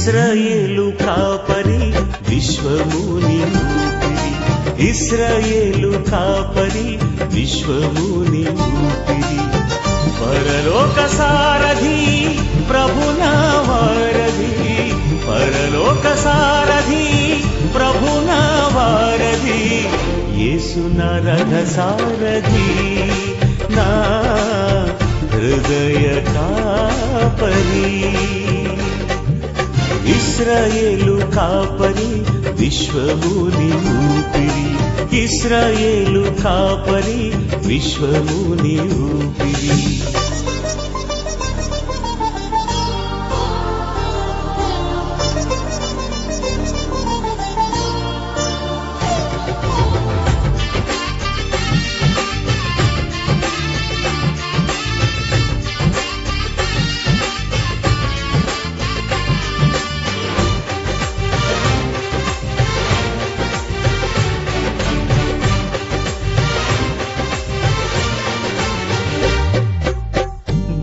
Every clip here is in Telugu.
ఇశ్రాయేలు కాపరి విశ్వముని ఊపిరి, ఇశ్రాయేలు కాపరి విశ్వముని ఊపిరి. పరలోక సారథి ప్రభునా వారధి, పరలోక సారథి ప్రభునా వారధి, యేసు నా రథ సారథి, నా హృదయ కాపరి. ఇశ్రాయేలు కాపరి విశ్వముని ఊపిరి, ఇశ్రాయేలు కాపరి విశ్వముని ఊపిరి.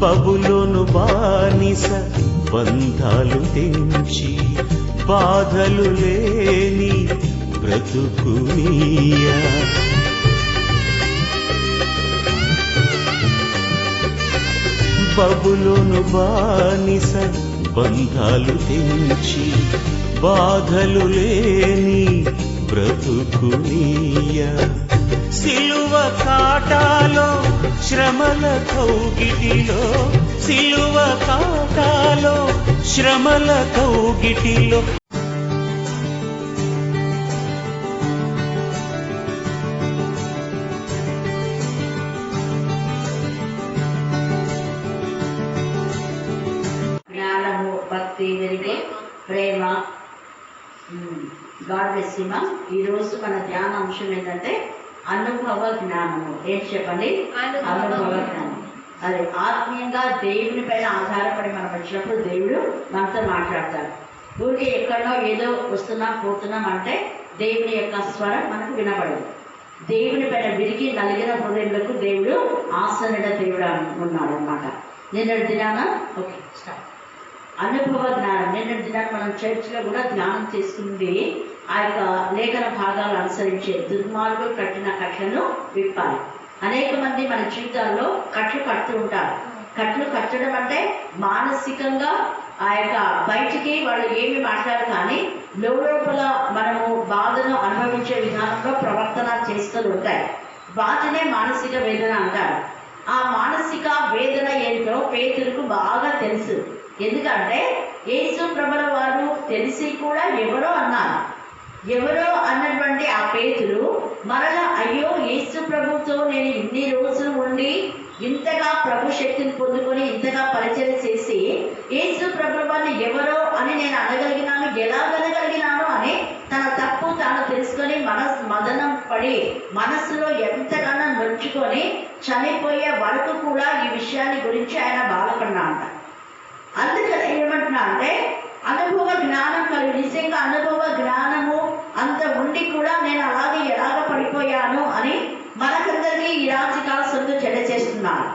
బబులోను బానిస బంధాలు తెంచి, బాధలు లేని బ్రతుకునియా. బబులోను బానిస బంధాలు తెంచి, బాధలు లేని బ్రతుకునియా. సిలువ కాటాలో శ్రమల కౌగిటిలో, సిలువ కాటాలో శ్రమల కౌగిటిలో. జ్ఞానము, భక్తి, వెలిగే, ప్రేమ. God bless you. ఈరోజు మన ధ్యాన అంశం ఏంటంటే అనుభవ జ్ఞానము. ఏంటి చెప్పండి? అనుభవ జ్ఞానం. అది ఆత్మీయంగా దేవుని పైన ఆధారపడి మనం వచ్చినప్పుడు దేవుడు మనతో మాట్లాడతాడు. ఊరికి ఎక్కడో ఏదో వస్తున్నాం పోతున్నాం అంటే దేవుని యొక్క స్వరం మనకు వినపడదు. దేవుని పైన విరిగి నలిగిన హృదయులకు దేవుడు ఆసనుడ దేవుడు ఉన్నాడు అన్నమాట. నిన్నటి దినాన ఓకే స్టార్ట్. అనుభవ జ్ఞానం. నిన్నటి దినాన్ని మనం చర్చిలో కూడా ధ్యానం చేసుకుంది ఆ యొక్క లేఖన భాగాలు అనుసరించే దుర్మార్గులు కట్టిన కట్లను విప్పాలి. అనేక మంది మన జీవితాల్లో కట్లు కడుతూ ఉంటారు. కట్లు కట్టడం అంటే మానసికంగా ఆ యొక్క బయటికి వాళ్ళు ఏమి మాట్లాడు, కానీ లోపల మనము బాధను అనుభవించే విధానంలో ప్రవర్తన చేస్తూ ఉంటాయి. వాటినే మానసిక వేదన అంటారు. ఆ మానసిక వేదన ఏంటో పేతురుకు బాగా తెలుసు. ఎందుకంటే యేసు ప్రభుల వారు తెలిసి కూడా ఎవరో అన్నారు. ఎవరో అన్నటువంటి ఆ పేతురు మరలా అయ్యో యేసు ప్రభుతో నేను ఇన్ని రోజులు ఉండి ఇంతగా ప్రభు శక్తిని పొందుకొని ఇంతగా పరిచయం చేసి యేసు ప్రభుల వారిని ఎవరో అని నేను అనగలిగినాను, ఎలా అనగలిగినాను అని తన తప్పు తాను తెలుసుకొని మదనం పడి మనస్సులో ఎంతగానో నొచ్చుకొని చనిపోయే వరకు కూడా ఈ విషయాన్ని గురించి ఆయన బాధపడినా అంట. అందుకని ఏమంటున్నా అంటే అనుభవ జ్ఞానం కలిగి, నిజంగా అనుభవ జ్ఞానము అంత ఉండి కూడా నేను అలాగే ఎలాగ పడిపోయాను అని మనకందరికీ ఈ రాజకాల సొంత చేస్తున్నాను.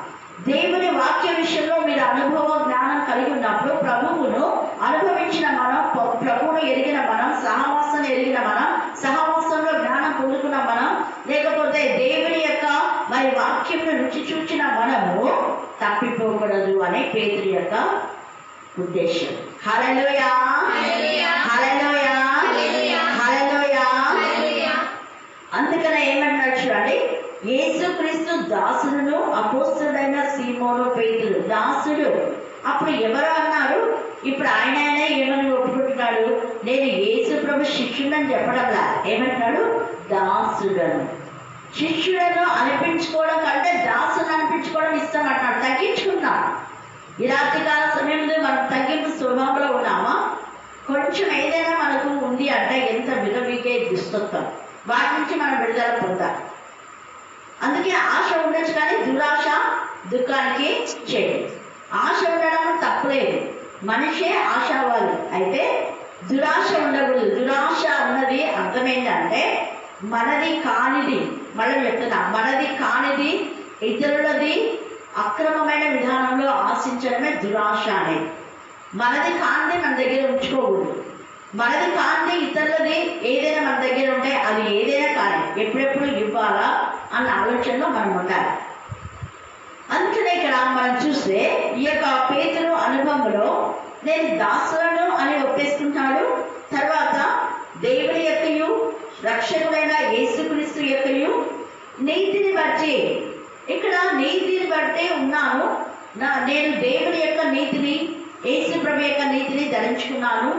దేవుని వాక్య విషయంలో మీరు అనుభవ జ్ఞానం కలిగి ఉన్నప్పుడు ప్రభువును అనుభవించిన మనం, ప్రభువును ఎరిగిన మనం, సహవాసం ఎరిగిన మనం, సహవాసంలో జ్ఞానం పొందుకున్న మనం, లేకపోతే దేవుని యొక్క మరి వాక్యంను రుచి చూచిన మనము తప్పిపోకూడదు అనే పేతురు యొక్క ఉద్దేశం. హల్లెలూయా, హల్లెలూయా, హల్లెలూయా. అందుకనే ఏమన్నాడు చూడండి, యేసుక్రీస్తు దాసుడును అపోస్తలుడైన సీమోను పేతురు. దాసుడు అప్పుడు ఎవరు అన్నారు? ఇప్పుడు ఆయననే ఏమని ఒప్పుకుంటున్నాడు? నేను యేసు ప్రభు శిష్యుడని చెప్పడంలా, ఏమంటున్నాడు? దాసుడను. శిష్యుడను అనిపించుకోవడం కంటే దాసుని అనిపించుకోవడం ఇష్టం అంటున్నాడు. తగ్గించుకున్నాడు. ఈ రాత్రికాల సమయంలో మనం తగ్గింపు స్వభావంలో ఉన్నామా? కొంచెం ఏదైనా మనకు ఉంది అంటే ఎంత విగవిగే దుస్తత్వం, వాటి నుంచి మనం విడుదల పొందాలి. అందుకే ఆశ ఉండొచ్చు, కానీ దురాశ దుఃఖానికి చేయదు. ఆశ ఉండడం తప్పులేదు, మనిషే ఆశావాలి. అయితే దురాశ ఉండకూడదు. దురాశ ఉన్నది అర్థమైందంటే మనది కానిది, మనం చెప్తున్నా, మనది కానిది ఇతరులది అక్రమమైన విధానంలో ఆశించడమే దురాశ అనేది. మనది కాంతి మన దగ్గర ఉంచుకోకూడదు. మనది కాంతి ఇతరులది ఏదైనా మన దగ్గర ఉంటే అది ఏదైనా కానీ ఎప్పుడెప్పుడు ఇవ్వాలా అన్న ఆలోచనలో మనం ఉండాలి. అందుకనే ఇక్కడ మనం చూస్తే ఈ యొక్క పేతురు అనుభవంలో నేను దాసులను అని ఒప్పేసుకుంటాడు. తర్వాత దేవుని యొక్కయు రక్షకుడైన యేసుక్రీస్తు యొక్కయు నీతిని బట్టి, ఇక్కడ నీతిని బట్టి ఉన్నాను, నేను దేవుని యొక్క నీతిని యేసు ప్రభు యొక్క నీతిని ధరించుకున్నాను.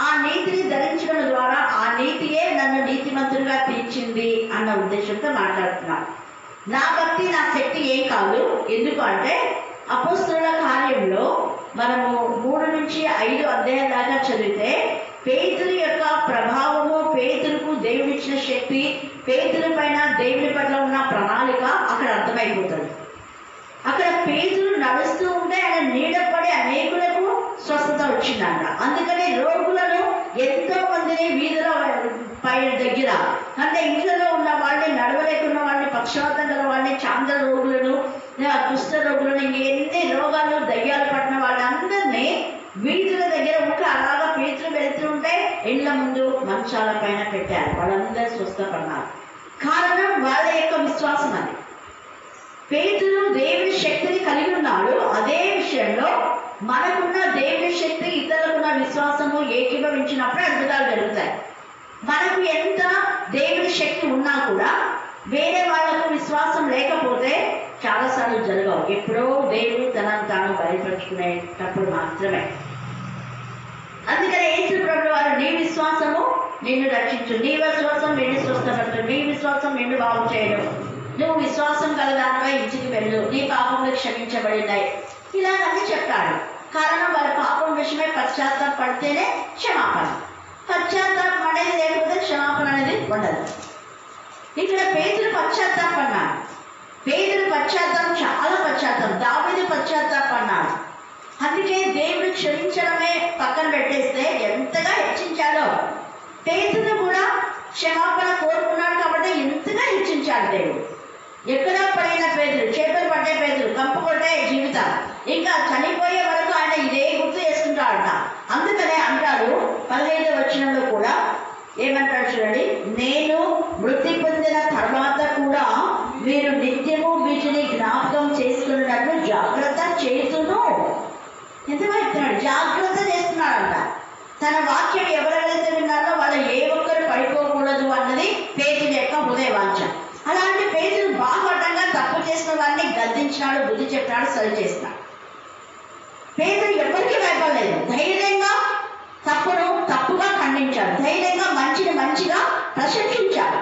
ఆ నీతిని ధరించడం ద్వారా ఆ నీతియే నన్ను నీతిమంతుడిగా తీర్చింది అన్న ఉద్దేశంతో మాట్లాడుతున్నాను. నా భక్తి నా శక్తి ఏం కాదు. ఎందుకంటే అపోస్తలుల కార్యంలో మనము 3 నుంచి 5 అధ్యాయాల దాకా చదివితే పేతురు యొక్క ప్రభావము, పేతురుకు దేవుడిచ్చిన శక్తి, పేతురు పైన దేవుని పట్ల ఉన్న ప్రణాళిక అక్కడ అర్థమైపోతుంది. అక్కడ పేతురు నడుస్తూ ఉంటే ఆయన నీడపడి అనేకులకు స్వస్థత వచ్చిందంట. అందుకని రోగులను ఎంతో మందిని వీధిలో పైన దగ్గర అంటే ఇంట్లో ఉన్న వాళ్ళని, నడవలేకున్న వాళ్ళని, పక్షవాతం గల వాళ్ళని, చాంద్ర రోగులను, కుష్ఠ రోగులను, ఎన్ని రోగాలు దయ్యాలు పట్టిన వాళ్ళందరినీ వీధుల దగ్గర ఉంటే అలాగా పేతురు వెళ్తూ ఉంటే ఇళ్ల ముందు మంచాల పైన పెట్టారు. వాళ్ళందరూ స్వస్థపడినారు. కారణం వాళ్ళ యొక్క విశ్వాసం. అది పేతురు దేవుని శక్తిని కలిగి ఉన్నాడు. అదే విషయంలో మనకున్న దేవుని శక్తి, ఇతరులకున్న విశ్వాసము ఏకీభవించినప్పుడే అద్భుతాలు జరుగుతాయి. మనకు ఎంత దేవుని శక్తి ఉన్నా కూడా వేరే వాళ్ళకు విశ్వాసం లేకపోతే చాలాసార్లు జరగవు. ఎప్పుడో దేవుడు తనను తాను బయలుపరుచుకునేటప్పుడు మాత్రమే. అందుకని యేసు ప్రభువు వారు నీ విశ్వాసము నిన్ను రక్షించు, నీ విశ్వాసం నిన్ను స్వస్థపరచు, నీ విశ్వాసం నిన్ను బాగు చేయడం, నువ్వు విశ్వాసం కలదానిపై ఇంటికి వెళ్ళు, నీ పాపములు క్షమించబడినాయి, ఇలాగన్నీ చెప్తాడు. కారణం వాళ్ళ పాపం విషయమై పశ్చాత్తాపడితేనే క్షమాపణ. పశ్చాత్తాపం అనేది లేకపోతే క్షమాపణ అనేది ఉండదు. ఇక్కడ పేతురు పశ్చాత్తాపడ్డాడు. పేతురు పశ్చాత్తాపం, చాలా పశ్చాత్తాపం. దావీదు పశ్చాత్తాపడ్డాడు. అందుకే దేవుడు క్షమించడమే పక్కన పెట్టేస్తే ఎంతగా హెచ్చించాడో పేతురు కూడా క్షమాపణ కోరుకున్నాడు కాబట్టి ఎంతగా హెచ్చించాడు దేవుడు. ఎక్కడా పడిన పేతురు, చేపలు పట్టే పేతురు, కంపు కొట్టే జీవితం, ఇంకా చనిపోయే వరకు ఆయన ఇదే గుర్తు చేసుకుంటాడట. అందుకనే అంటాడు 15వ వచనంలో కూడా ఏమంటాడు చూడండి, నేను మృతి పొందిన తర్వాత కూడా మీరు నిత్యము వీటిని జ్ఞాపకం చేసుకున్నట్లు జాగ్రత్త చేస్తును. ఎంతగా చెప్తున్నాడు, జాగ్రత్త చేస్తున్నాడంట. తన వాక్యం ఎవరెవరైతే విన్నారో వాళ్ళు ఏ ఒక్కరు పడిపోకూడదు అన్నది పేతురు యొక్క హృదయ వాంఛ. అలాంటి పేతురు బాహటంగా తప్పు చేసిన వారిని గద్దించినాడు, బుద్ధి చెప్పినాడు, సరి చేసినాడు. పేతురు ఎవరికి భయపడలేదు. ధైర్యంగా తప్పును తప్పుగా ఖండించాడు, ధైర్యంగా మంచిని మంచిగా ప్రశంసించాడు.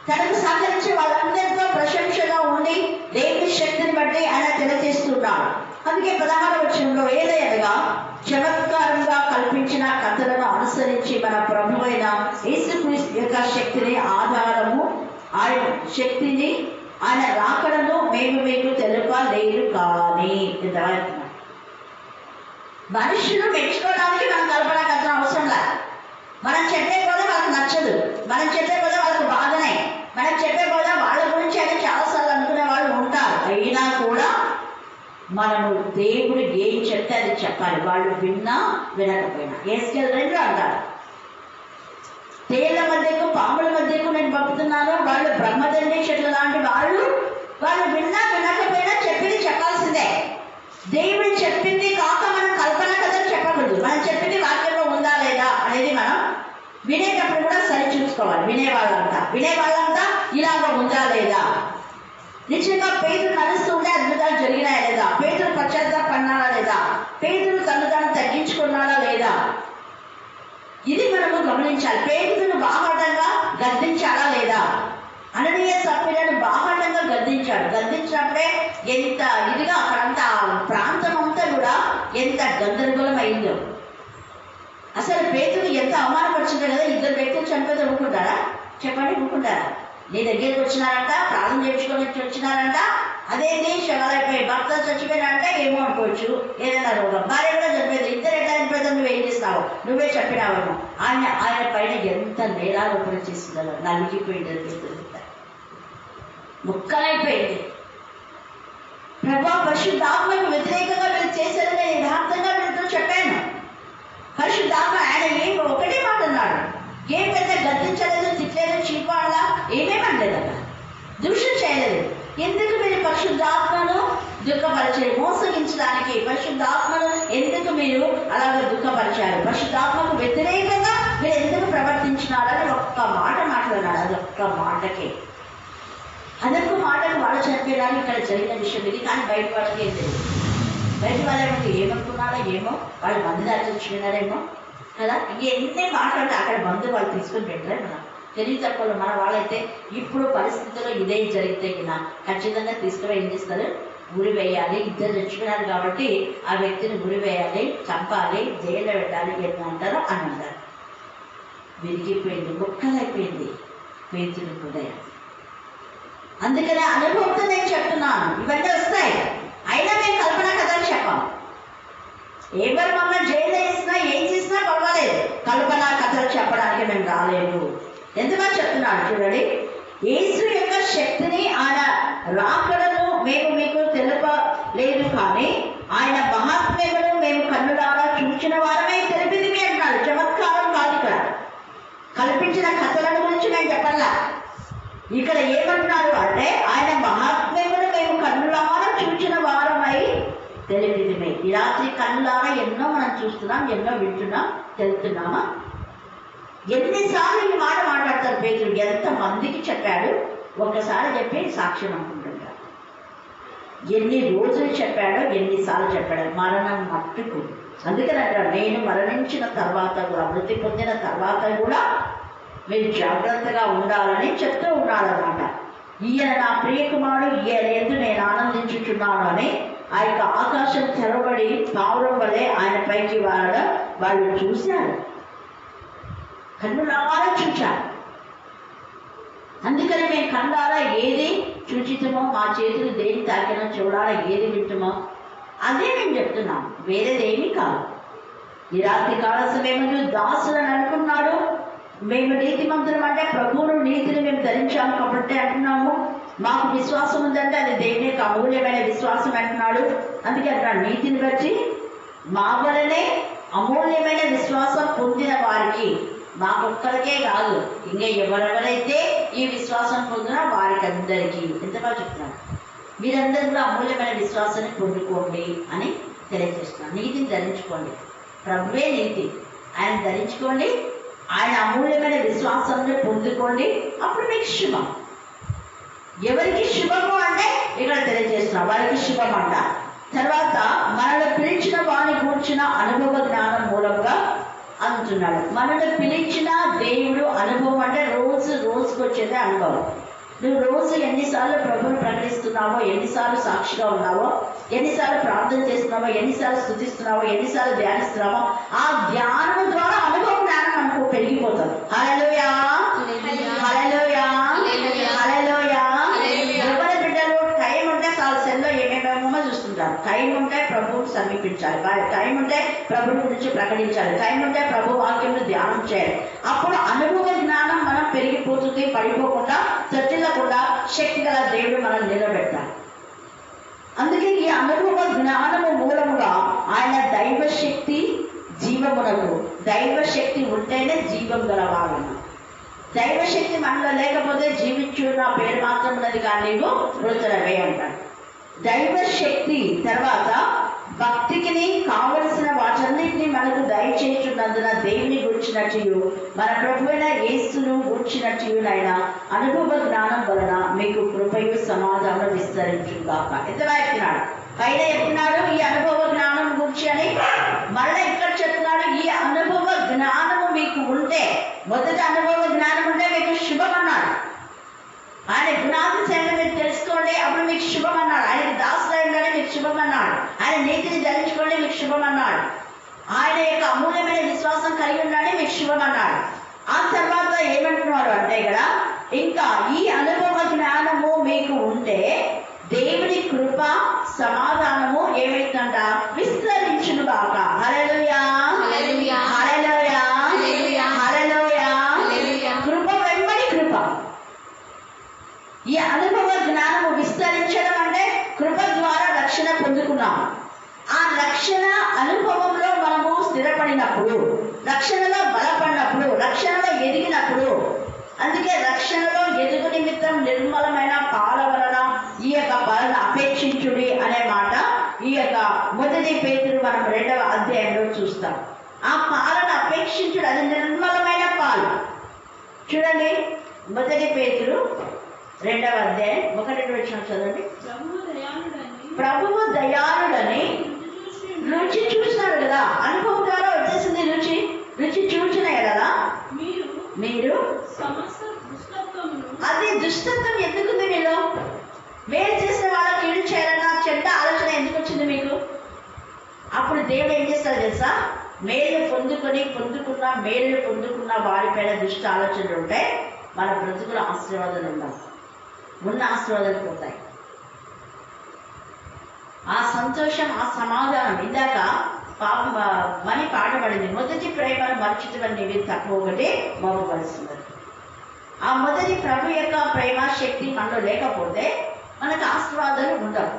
తనకు సహకరించే వాళ్ళందరితో ప్రశంసగా ఉండి దేవుని శక్తిని బట్టి ఆయన తెలియజేస్తున్నాడు. అందుకే 16వ వచనంలో ఏదైనా చమత్కారంగా కల్పించిన కథలను అనుసరించి మన ప్రభువైన యేసుక్రీస్తు యొక్క శక్తిని ఆధారము, ఆయన శక్తిని, ఆయన రాకడను మేము మీకు తెలుపలేదు. కానీ మనుషులు మెచ్చుకోవడానికి మనం కల్పన కథన అవసరం లేదు. మనం చెప్పే పోతే వాళ్ళకి నచ్చదు, మనం చెప్పే పోతే వాళ్ళకి బాధనే, మనం చెప్పే పోతే వాళ్ళ గురించి అయితే చాలాసార్లు అనుకునే వాళ్ళు ఉంటారు. అయినా కూడా మనము దేవుడు ఏం చెప్తే అది చెప్పాలి. వాళ్ళు విన్నా వినకపోయినా. ఏస్కేల్ 2 అంటారు, తేళ్ల మధ్యకు పాముల మధ్యకు నేను పంపుతున్నాను, వాళ్ళు బ్రహ్మదండి చెట్ల లాంటి వాళ్ళు విన్నా వినకపోయినా చెప్పింది చెప్పాల్సిందే. దేవుడు చెప్పింది కాక మనం కల్పన కథలు చెప్పకూడదు. మనం చెప్పింది వాక్యంలో ఉందా లేదా అనేది మనం వినేటప్పుడు కూడా సరి చూసుకోవాలి. వినేవాళ్ళంతా ఇలాగ ఉందా లేదా, నిజంగా పేతురు నడుస్తూ ఉంటే అద్భుతాలు జరిగినాయా లేదా, పేతురు పశ్చాత్తాపడినాడా లేదా, పేతురు తను తాను తగ్గించుకున్నాడా లేదా, ఇది మనము గమనించాలి. పేతురును బాహాటంగా గద్దించాడా లేదా. అననీయ సభ్యులను బాహాటంగా గద్దించాడు. గద్దించినప్పుడే ఎంత ఇదిగా అక్కడంతా ప్రాంతం అంతా కూడా ఎంత గందరగోళం అయిందో. అసలు పేతురు ఎంత అవమానపరిచిందో కదా. 2 వ్యక్తులు చనిపోతే ఊరుకుంటారా చెప్పండి? ఊరుకుంటారా? నీ దగ్గరికి వచ్చినారంట, ప్రార్థన చేయించుకొని వచ్చినారంట, అదేంటి శవాలైపోయి భర్త చచ్చిపోయినారంటే ఏమో అనుకోవచ్చు, ఏదైనా రోగం, భార్య కూడా చనిపోయింది, 2 ఎట్లా చనిపోయిందో నువ్వు ఏం చేస్తావు, నువ్వే చెప్పినావేమో. ఆయన పైన ఎంత నేరారోపణ చేస్తుందో, నలిగిపోయింది, ముక్కలైపోయింది. ప్రభా పరిశుద్ధాత్మకు వ్యతిరేకంగా వీళ్ళు చేశారని యథార్థంగా వీళ్ళతో చెప్పాను. పరిశుద్ధాత్మ ఆయన ఏం ఒకటే మాట అన్నాడు, ఏం పెద్ద గద్దించలేదు, తిట్టలేదు, చీపాడలా ఏమేమనలేదు, అక్కడ దూషణ చేయలేదు. ఎందుకు మీరు పరిశుద్ధాత్మను దుఃఖపరిచారు? మోసగించడానికి పరిశుద్ధాత్మను ఎందుకు మీరు అలాగ దుఃఖపరిచారు? పరిశుద్ధాత్మకు వ్యతిరేకంగా మీరు ఎందుకు ప్రవర్తించినారని ఒక్క మాట మాట్లాడాడు. అదొక్క మాటకే, అదొక్క మాటకు వాళ్ళు చనిపోయారు. ఇక్కడ జరిగిన విషయం ఇది. కానీ బయట వాళ్ళకి ఏం తెలియదు. బయట వాళ్ళకి ఏమనుకున్నారో ఏమో, వాళ్ళు బంధుదారు తెచ్చుకున్నారేమో కదా. ఎన్ని మాట్లాడితే అక్కడ బంధువు వాళ్ళు తీసుకొని పెట్టారు కదా. తెలివి తక్కువ మన వాళ్ళైతే ఇప్పుడు పరిస్థితుల్లో ఇదే జరిగితే కదా ఖచ్చితంగా తీసుకుని ఏం చేస్తారు, ఉరి వేయాలి. ఇద్దరు తెచ్చుకున్నారు కాబట్టి ఆ వ్యక్తిని ఉరి వేయాలి, చంపాలి, జైల్లో పెట్టాలి ఎట్లా అంటారు అని అంటారు. విరిగిపోయింది, ముక్కలైపోయింది పేతురు హృదయం. అందుకనే అనుభవంతో నేను చెప్తున్నాను, ఇవన్నీ వస్తాయి. అయినా మేము కల్పన కథలు చెప్పాం. ఎవరు మమ్మల్ని జైలు వేసినా ఏం చేసినా పర్వాలేదు, కల్పన కథలు చెప్పడానికి మేము రాలేదు. ఎందుకని చెప్తున్నాను చూడండి. యేసు యొక్క శక్తిని, ఆయన రాకడను మేము మీకు తెలుపలేదు, కానీ ఆయన మహాత్మ్యమును మేము కన్నులారా చూచిన వారమే తెలిపింది అంటున్నాడు. చమత్కారం కాదు, ఇక్కడ కల్పించిన కథలను గురించి మేము చెప్పాలా. ఇక్కడ ఏమంటున్నారు అంటే ఆయన మహాత్మ్యమును మేము కన్నులారా చూచిన వారమై తెలిపింది. ఈ రాత్రి కన్నులారా ఎన్నో మనం చూస్తున్నాం, ఎన్నో వింటున్నాం, తెలుస్తున్నామా? ఎన్నిసార్లు ఈ మాట మాట్లాడతారు పేతురు? ఎంతమందికి చెప్పాడు? ఒక్కసారి చెప్పి సాక్ష్యం అనుకుంటుంటారు. ఎన్ని రోజులు చెప్పాడో, ఎన్నిసార్లు చెప్పాడో, మరణం మట్టుకు. అందుకని అంటారు, నేను మరణించిన తర్వాత కూడా, మృతి పొందిన తర్వాత కూడా మీరు జాగ్రత్తగా ఉండాలని చెప్తూ ఉన్నాడనమాట. ఈయన నా ప్రియకుమారుడు, ఈయన ఎందు నేను ఆనందించుచున్నాను అని ఆ యొక్క ఆకాశం తెరవబడి పావురం వల్లే ఆయన పైకి వాళ్ళు చూశారు, కన్నులారా చూచారు. అందుకని మేము కన్నులారా ఏది చూచితమో, మా చేతులు దేని తాకినా, చూడాలా ఏది వింటుమో అదే మేము చెప్తున్నాం, వేరేదేమీ కాదు. ఈ రాత్రి కాల సమయంలో దాసులను అనుకున్నాడు. మేము నీతిమంతులం అంటే ప్రభువును నీతిని మేము ధరించాము కాబట్టి అంటున్నాము. మాకు విశ్వాసం ఉందంటే అది దేవుని యొక్క అమూల్యమైన విశ్వాసం అంటున్నాడు. అందుకే అంటున్నాడు, నీతిని బట్టి మా వలనే అమూల్యమైన విశ్వాసం పొందిన వారికి, మాకొక్కరికే కాదు, ఇంకా ఎవరెవరైతే ఈ విశ్వాసం పొందినా వారికి అందరికీ. ఎంతగా చెప్తున్నాడు, మీరందరూ కూడా అమూల్యమైన విశ్వాసాన్ని పొందుకోండి అని తెలియజేస్తున్నాడు. నీతిని ధరించుకోండి, ప్రభువే నీతి, ఆయన ధరించుకోండి, ఆయన అమూల్యమైన విశ్వాసాన్ని పొందుకోండి, అప్పుడు మీకు శుభం. ఎవరికి శుభము అంటే ఇక్కడ తెలియజేస్తున్నాం, వారికి శుభం అంట. తర్వాత మనల్ని పిలిచిన వారిని కూర్చున్న అనుభవ జ్ఞానం మూలంగా అంటున్నాడు. మనల్ని పిలిచిన దేవుడు అనుభవం అంటే రోజుకు వచ్చేదే అనుభవం. నువ్వు రోజు ఎన్నిసార్లు ప్రభువును ప్రకటిస్తున్నావో, ఎన్నిసార్లు సాక్షిగా ఉన్నావో, ఎన్నిసార్లు ప్రార్థన చేస్తున్నావో, ఎన్నిసార్లు స్తుతిస్తున్నావో, ఎన్నిసార్లు ధ్యానిస్తున్నావో, ఆ ధ్యానం ద్వారా అనుభవ జ్ఞానం మనకు పెరిగిపోతుంది. హల్లెలూయా, హల్లెలూయా, హల్లెలూయా. ఎవరి బిడ్డలు టైం ఉంటే సెల్లో ఏమేమేమో చూస్తుంటారు. టైం ఉంటే ప్రభువును సమీపించాలి, టైం ఉంటే ప్రభు గురించి ప్రకటించాలి, టైం ఉంటే ప్రభు వాక్యంలో ధ్యానం చేయాలి. అప్పుడు అనుభవ జ్ఞానం మనం పెరిగిపోతుంది. పడిపోకుండా, చర్చిల్లకుండా శక్తి గల దేవుడు మనం నిలబెట్టాలి. అందుకే ఈ అనుభవ జ్ఞానము మూలముగా ఆయన దైవశక్తి జీవమునకు, దైవశక్తి ఉంటేనే జీవం గలవాలన్న. దైవశక్తి మనలో లేకపోతే జీవించు నా పేరు మాత్రం ఉన్నది కానీ నీవు వృద్ధులవే అంటాడు. దైవశక్తి తర్వాత భక్తికి కావలసిన వాటన్నిటిని మనకు దయచేస్తున్నందున దేవుని గుర్చినట్టు, మన ప్రభువైన యేసును గుర్చినట్టునైనా అనుభవ జ్ఞానం వలన మీకు కృపయు సమాధానం విస్తరించుగాక. ఎత్తలా ఎత్తున్నాడు, పైన ఎత్తున్నాడు ఈ అనుభవ జ్ఞానం గురించి అని, మళ్ళీ ఇక్కడ చెప్తున్నాడు ఈ అనుభవ జ్ఞానము మీకు ఉంటే, మొదటి అనుభవ జ్ఞానం ఉంటే మీకు శుభం అన్నాడు. ఆయన గుణాలను చేయడం మీరు తెలుసుకోండి, అప్పుడు మీకు శుభం అన్నాడు. ఆయనకి దాసులు ఉండండి, మీకు శుభం అన్నాడు. ఆయన నీతిని ధరించుకోండి, మీకు శుభం అన్నాడు. ఆయన యొక్క అమూల్యమైన విశ్వాసం కలిగి ఉండండి, మీకు శుభం అన్నాడు. ఆ తర్వాత ఏమంటున్నాడు అంటే ఇక్కడ ఇంకా ఈ అనుభవ జ్ఞానము మీకు ఉంటే దేవుని కృప సమాధానము ఏమైందంట, విస్తరించును గాక. హల్లెలూయా, హల్లెలూయా, హల్లెలూయా, హల్లెలూయా. కృప వెంబడి కృప. ఈ అనుభవ జ్ఞానము విస్తరించడం అంటే కృప ద్వారా రక్షణ పొందుకున్నాం. ఆ రక్షణ అనుభవంలో మనము స్థిరపడినప్పుడు, రక్షణలో బలపడినప్పుడు, రక్షణలో ఎదిగినప్పుడు, అందుకే రక్షణలో ఎదుగు నిమిత్తం నిర్మలమైన పాల వలన ఈ యొక్క పాలన అపేక్షించుడి అనే మాట ఈ యొక్క మొదటి పేతురు మనం 2వ అధ్యాయంలో చూస్తాం. ఆ పాలను అపేక్షించుడు, అది నిర్మలమైన పాలు. చూడండి, మొదటి పేతురు 2వ అధ్యాయం 1-2 వచనం చదవండి. ప్రభువు దయాళుడని రుచి చూసినారు కదా, అనుభవం ద్వారా వచ్చేసింది. రుచి చూసిన కదా మీరు అది దుష్టత్వం ఎందుకుంది మీలో? మేలు చేసిన వాళ్ళకి కీడు చేయాలన్న చెడ్డ ఆలోచన ఎందుకు వచ్చింది మీకు? అప్పుడు దేవుడు ఏం చేస్తాడు తెలుసా? మేలు పొందుకున్న మేలు పొందుకున్న వారిపైన దుష్ట ఆలోచనలు ఉంటాయి. మన బ్రతుకుల ఆశీర్వాదాలు ఉండాలి, ఉన్న ఆశీర్వాదాలు పోతాయి. ఆ సంతోషం, ఆ సమాధానం. ఇందాక మని పాడబడింది, మొదటి ప్రేమను మర్చితమని నీవి తక్కువ ఒకటి మోపవలసింది. ఆ మొదటి ప్రభు యొక్క ప్రేమ శక్తి మనలో లేకపోతే మనకు ఆశీర్వాదాలు ఉండవు.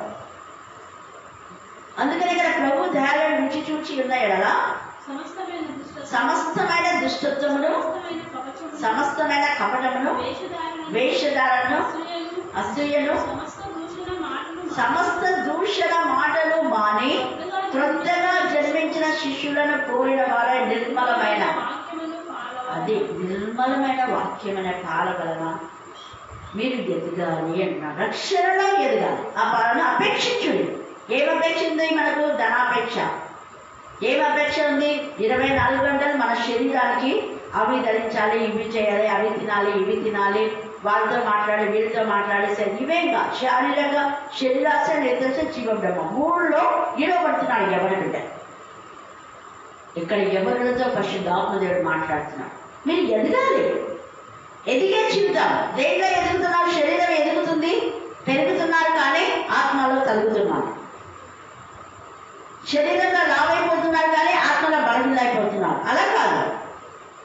అందుకని ఇక్కడ ప్రభు దయాలను రుచి చూచి ఉన్నాయి కదా, సమస్తమైన దుష్టత్వమును, సమస్తమైన కపటమును, వేషధారను, అసూయను, సమస్త దూషణ మాటలు మాని క్రొత్తగా జన్మించిన శిష్యులను పోలిన వారే నిర్మలమైన, అది నిర్మలమైన వాక్యమైన పాల వలన మీరు ఎదగాలి అన్నారు. రక్షణలో ఎదగాలి. ఆ పాలను అపేక్షించుడి. ఏం అపేక్ష ఉంది మనకు? ధనాపేక్ష. ఏం అపేక్ష ఉంది? 24 గంటలు మన శరీరానికి అవి ధరించాలి, ఇవి చేయాలి, అవి తినాలి, ఇవి తినాలి, వాళ్ళతో మాట్లాడి, వీళ్ళతో మాట్లాడి, ఇవేంగా శారీరకంగా శరీరాశ, నేత్రశ, జీవబ్రహ్మ 3లో ఈడబడుతున్నాడు ఎవరి బిడ్డ. ఇక్కడ ఎవరితో పరిశుద్ధాత్మ దేవుడు మాట్లాడుతున్నాడు. మీరు ఎదగాలి. ఎదిగే జీవితం. దేంట్లో ఎదుగుతున్నారు? శరీరం ఎదుగుతుంది, పెరుగుతున్నారు, కానీ ఆత్మలో తగ్గుతున్నారు. శరీరంలో లావైపోతున్నారు, కానీ ఆత్మలో బలహీనైపోతున్నారు. అలా కాదు.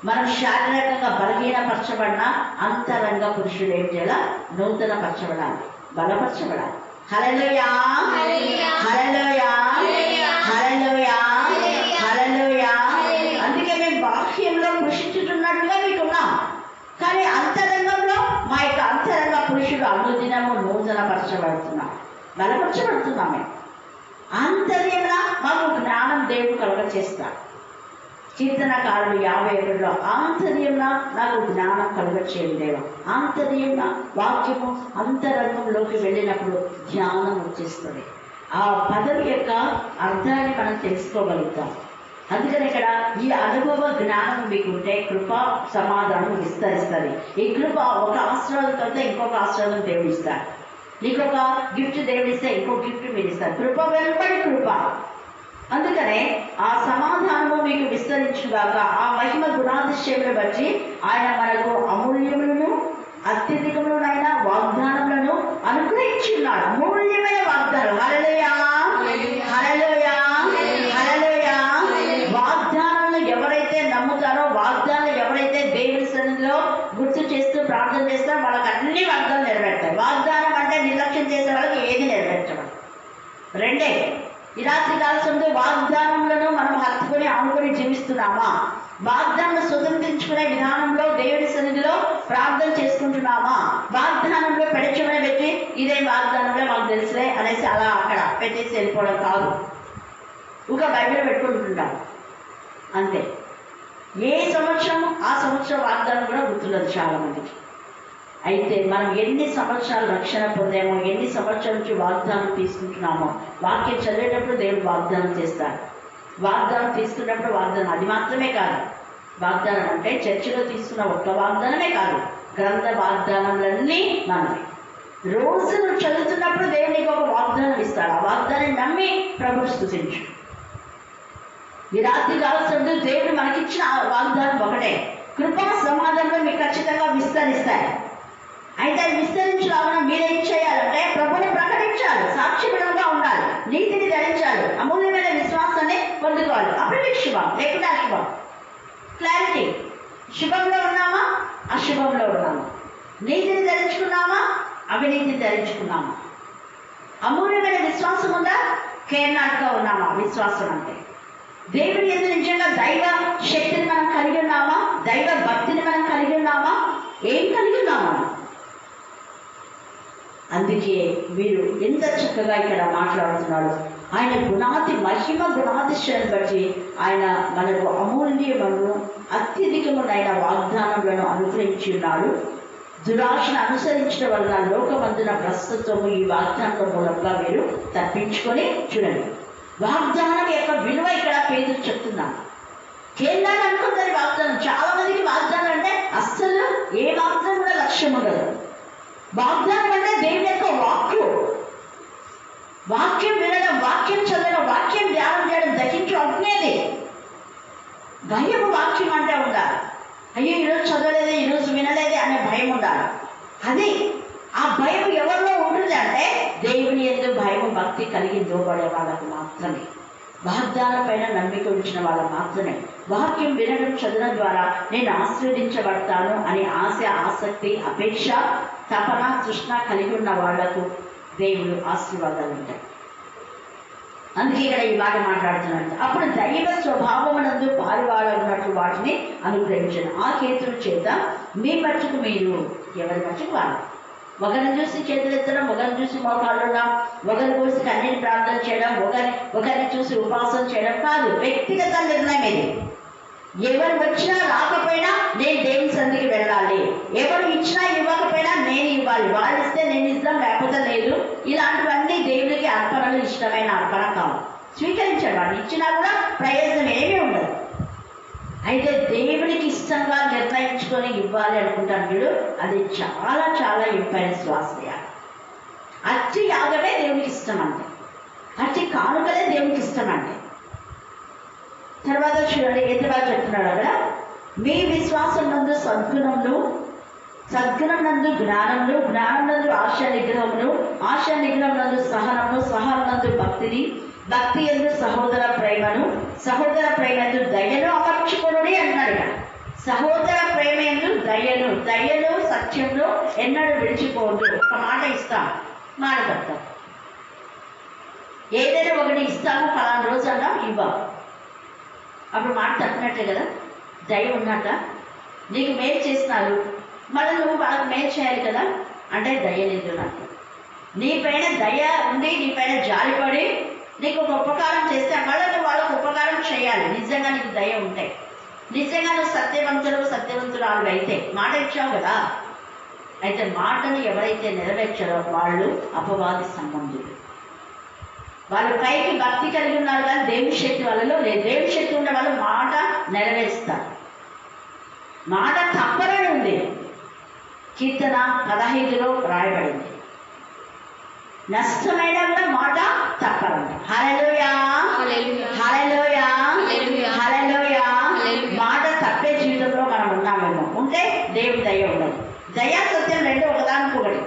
మనం శారీరకంగా బలహీనపరచబడిన అంతరంగ పురుషుడు ఏం చేయాలి? నూతన పరచబడాలి, బలపరచబడాలి. హల్లెలూయా, హల్లెలూయా, హల్లెలూయా, హల్లెలూయా. అందుకే మేము బాహ్యంలో కృషించుతున్నట్టుగా మీకు ఉన్నాం, కానీ అంతరంగంలో మా యొక్క అంతరంగ పురుషుడు అనుదినము నూతన పరచబడుతున్నాం, బలపరచబడుతున్నామే. ఆంతర్యంగా మాకు జ్ఞానం దేవుడు కలుగ చేస్తాడు. కీర్తనకారుడు 51లో ఆంతర్యంగా నాకు జ్ఞానం కలుగ చేయండి దేవా. ఆంతర్యంగా వాక్యము అంతరంగంలోకి వెళ్ళినప్పుడు ధ్యానం వచ్చేస్తుంది. ఆ పదవి యొక్క అర్థాన్ని మనం తెలుసుకోగలుగుతాం. అందుకని ఇక్కడ ఈ అనుభవ జ్ఞానం మీకుంటే కృప సమాధానం విస్తరిస్తుంది. ఈ కృప ఒక ఆశీర్వాదంతో ఇంకొక ఆశీర్వాదం దేవుడు ఇస్తాడు. నీకు ఒక గిఫ్ట్ దేవుడు ఇస్తే ఇంకో గిఫ్ట్ మీరు ఇస్తారు. కృప వెలుపడి కృప. అందుకనే ఆ సమాధానము మీకు విస్తరించుగాక. ఆ మహిమ గుణాతిశయమును బట్టి ఆయన మనకు అమూల్యములను అత్యధికములైన వాగ్దానములను అనుగ్రహించున్నాడు. అమూల్యమైన వాగ్దానం. హల్లెలూయా, హల్లెలూయా, హల్లెలూయా. వాగ్దానాలను ఎవరైతే నమ్ముతారో, వాగ్దానాలు ఎవరైతే దేవుని సన్నిధిలో గుర్తు చేస్తూ ప్రార్థన చేస్తారో వాళ్ళకి అన్ని వాగ్దానాలు నెరవేరుతాయి. వాగ్దానం అంటే నిర్లక్ష్యం చేసే వాళ్ళకి ఏది నెరవేర్చడం. రెండే. ఈ రాత్రి కాలంలో వాగ్దానములను మనం హత్తుకొని ఆనుకొని జీవిస్తున్నామా? వాగ్దానం స్వతంత్రించుకునే విధానంలో దేవుని సన్నిధిలో ప్రార్థన చేసుకుంటున్నామా? వాగ్దానంలో పెడచమని పెట్టి ఇదే వాగ్దానంలో మాకు తెలుసులే అనేసి అలా అక్కడ పెట్టేసి వెళ్ళిపోవడం కాదు. ఒక బైబిల్ పెట్టుకుంటున్నాం అంతే. ఏ సంవత్సరం ఆ సంవత్సరం వాగ్దానం కూడా గుర్తులేదు చాలా మందికి. అయితే మనం ఎన్ని సంవత్సరాలు రక్షణ పొందామో, ఎన్ని సంవత్సరాల నుంచి వాగ్దానం తీసుకుంటున్నామో, వాక్యం చదివేటప్పుడు దేవుడు వాగ్దానం చేస్తాడు. వాగ్దానం తీసుకున్నప్పుడు వాగ్దానం అది మాత్రమే కాదు. వాగ్దానం అంటే చర్చిలో తీసుకున్న ఒక్క వాగ్దానమే కాదు, గ్రంథ వాగ్దానములన్నీ మనవి. రోజు నువ్వు చదువుతున్నప్పుడు దేవుడు నీకు ఒక వాగ్దానం ఇస్తాడు. ఆ వాగ్దానం నమ్మి ప్రభువు స్తుతించు. ఈ రాత్రి కావాల్సిన దేవుడు మనకిచ్చిన వాగ్దానం ఒకటే. కృపా సమాధానంలో మీకు ఖచ్చితంగా విస్తరిస్తాయి. అయితే విస్తరించాలన్నా మీరేం చేయాలంటే ప్రభుని ప్రకటించాలి, సాక్షిపడంగా ఉండాలి, నీతిని ధరించాలి, అమూల్యమైన విశ్వాసాన్ని పొందుకోవాలి. అప్పుడు మీకు శుభం, లేకుండా అశుభం. క్లారిటీ. శుభంలో ఉన్నామా, అశుభంలో ఉన్నామా? నీతిని ధరించుకున్నామా, అవినీతిని ధరించుకున్నామా? అమూల్యమైన విశ్వాసం ఉందా, కేర్నాట్గా ఉన్నామా? విశ్వాసం అంటే దేవుని యందు నిజంగా దైవ శక్తిని మనం కలిగి ఉన్నామా? దైవ భక్తిని మనం కలిగి ఉన్నామా? ఏం కలిగి ఉన్నామా? అందుకే వీరు ఎంత చక్కగా ఇక్కడ మాట్లాడుతున్నాడు. ఆయన గుణాతి మహిమ గుణాతిశయాన్ని బట్టి ఆయన మనకు అమూల్యమును అత్యధికమునైన వాగ్దానములను అనుగ్రహించి ఉన్నాడు. దురాశను అనుసరించడం వలన లోకమందున ప్రస్తుతము ఈ వాగ్దానం మూలంగా మీరు తప్పించుకొని చూడండి. వాగ్దానం యొక్క విలువ ఇక్కడ పేదలు చెప్తున్నాను. కేంద్రాన్ని అనుకుంటారు వాగ్దానం. చాలా మందికి వాగ్దానం అంటే అస్సలు ఏ వాగ్దానం కూడా లక్ష్యం ఉండదు. వాగ్దానం అంటే దేవుని యొక్క వాక్యం వినడం, వాక్యం చదవడం, వాక్యం ధ్యానం చేయడం, దహించు అగ్నేది. భయం వాక్యం అంటే ఉండాలి. అయ్యో ఈరోజు చదవలేదే, ఈరోజు వినలేదే అనే భయం ఉండాలి. అది ఆ భయం ఎవరిలో ఉంటుంది అంటే దేవుని యందు భయము భక్తి కలిగి లోబడే వాళ్ళకు మాత్రమే, వాగ్దానం పైన నమ్మిక ఉంచిన వాళ్ళకు మాత్రమే. వాక్యం వినడం చదవడం ద్వారా నేను ఆశీర్వదించబడతాను అనే ఆశ, ఆసక్తి, అపేక్ష, తపన, తృష్ణ కలిగి ఉన్న వాళ్లకు దేవుడు ఆశీర్వాదాలు ఉంటాయి. అందుకే ఇక్కడ ఈ మాట మాట్లాడుతున్నాడు. అప్పుడు దైవ స్వభావమునందు పాలువాళ్ళన్నట్టు వాటిని అనుగ్రహించను. ఆ హేతుల చేత మీ మట్టుకు మీరు ఎవరి మట్టుకు వాళ్ళు, ఒకరిని చూసి చేతులెత్తడం, ఒకరిని చూసి మోకాళ్ళు ఉండడం, ఒకరిని చూసి కన్నీటి ప్రార్థన చేయడం, ఒకరిని చూసి ఉపవాసం చేయడం కాదు. వ్యక్తిగత నిర్ణయం ఇది. ఎవరు వచ్చినా రాకపోయినా నేను దేవుని సన్నిధికి వెళ్ళాలి. ఎవరు ఇచ్చినా ఇవ్వకపోయినా నేను ఇవ్వాలి. వాళ్ళు ఇస్తే నేను ఇస్తాం, లేకపోతే లేదు. ఇలాంటివన్నీ దేవునికి అర్పణలు ఇష్టమైన అర్పణ కాదు. స్వీకరించాడు. వాళ్ళు ఇచ్చినా కూడా ప్రయోజనం ఏమీ ఉండదు. అయితే దేవునికి ఇష్టంగా నిర్ణయించుకొని ఇవ్వాలి అనుకుంటాను వీడు. అది చాలా చాలా ఇంపైన శ్వాసయ. అట్టి యాగమే దేవునికి ఇష్టం అంటే, అట్టి కానుకలే దేవునికి ఇష్టం అంటే. తర్వాత చూడండి ఎదురుగా చెప్తున్నాడు అక్కడ, మీ విశ్వాసం నందు సద్గుణం నందు జ్ఞానములు, జ్ఞానం నందు ఆశ నిగ్రహములు, ఆశ నిగ్రహం నందు సహనము, సహనం నందు భక్తిని, భక్తి యందు సహోదర ప్రేమను, సహోదర ప్రేమ యందు దయను అమర్చుకొనుడి అంటున్నాడు ఇక్కడ. సహోదర ప్రేమ యందు దయను సత్యంలో ఎన్నడూ విడిచిపోవద్దు. ఒక మాట ఇస్తాం, మాట తప్పుతాం. ఏదైనా ఒకటి ఇస్తాము ఫలానా రోజు అన్నా ఇవ్వం, అప్పుడు మాట తప్పినట్టే కదా. దయ ఉన్నట్ట. నీకు మేలు చేస్తున్నారు, మళ్ళీ నువ్వు వాళ్ళకి మేలు చేయాలి కదా అంటే దయ లేదు నాకు. నీ పైన దయ ఉండి, నీ పైన జాలిపడి నీకు ఒక ఉపకారం చేస్తే మళ్ళీ నువ్వు వాళ్ళకు ఉపకారం చేయాలి. నిజంగా నీకు దయ ఉంటే, నిజంగా నువ్వు సత్యవంతురాలు అయితే. మాట ఇచ్చావు కదా. అయితే మాటను ఎవరైతే నెరవేర్చారో వాళ్ళు అపవాది సంబంధులు. వాళ్ళు పైకి భక్తి కలిగి ఉన్నారు కానీ దేవుని శక్తి వాళ్ళలో లేదు. దేవుని శక్తి ఉండే వాళ్ళు మాట నెరవేరుస్తారు. మాట తప్పరని ఉంది. కీర్తన 15లో రాయబడింది. నష్టమైన కూడా మాట తప్పరంట. హల్లెలూయా, హల్లెలూయా, హల్లెలూయా. మాట తప్పే జీవితంలో మనం ఉన్నామేమో. ఉంటే దేవుని దయ ఉండదు. దయా సత్యం రెండు ఒకదానికొకటి.